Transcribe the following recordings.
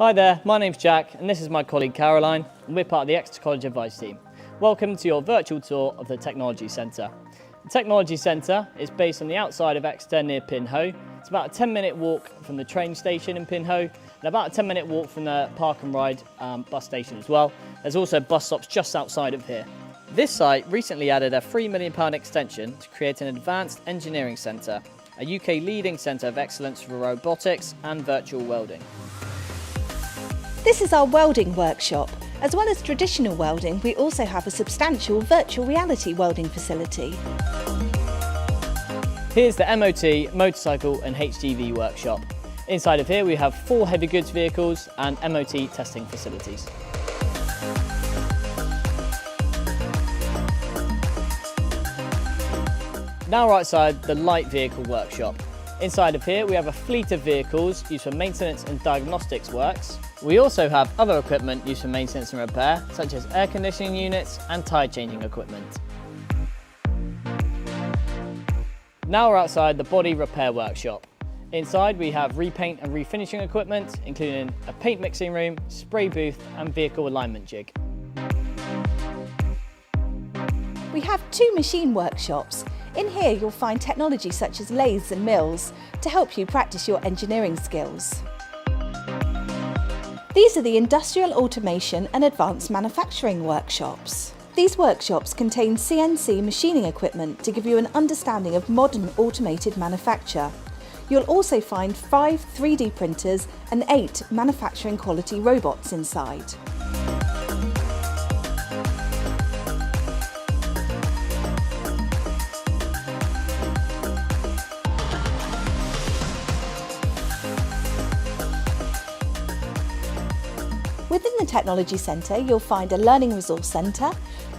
Hi there, my name's Jack and this is my colleague Caroline and we're part of the Exeter College Advice Team. Welcome to your virtual tour of the Technology Centre. The Technology Centre is based on the outside of Exeter near Pinhoe. It's about a 10-minute walk from the train station in Pinhoe and about a 10-minute walk from the Park and Ride bus station as well. There's also bus stops just outside of here. This site recently added a £3 million extension to create an advanced engineering centre, a UK leading centre of excellence for robotics and virtual welding. This is our welding workshop. As well as traditional welding, we also have a substantial virtual reality welding facility. Here's the MOT, motorcycle and HGV workshop. Inside of here we have 4 heavy goods vehicles and MOT testing facilities. Now we're outside the light vehicle workshop. Inside of here we have a fleet of vehicles used for maintenance and diagnostics works. We also have other equipment used for maintenance and repair, such as air conditioning units and tyre changing equipment. Now we're outside the body repair workshop. Inside we have repaint and refinishing equipment, including a paint mixing room, spray booth and vehicle alignment jig. We have 2 machine workshops. In here you'll find technology such as lathes and mills to help you practice your engineering skills. These are the Industrial Automation and Advanced Manufacturing workshops. These workshops contain CNC machining equipment to give you an understanding of modern automated manufacture. You'll also find 5 3D printers and 8 manufacturing quality robots inside. Within the Technology Centre, you'll find a Learning Resource Centre,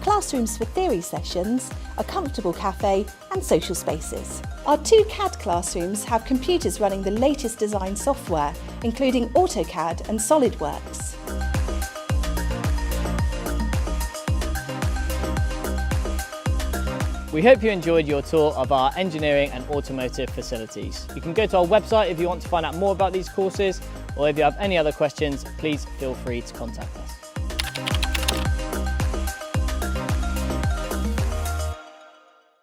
classrooms for theory sessions, a comfortable cafe and social spaces. Our 2 CAD classrooms have computers running the latest design software, including AutoCAD and SolidWorks. We hope you enjoyed your tour of our engineering and automotive facilities. You can go to our website if you want to find out more about these courses, or if you have any other questions, please feel free to contact us.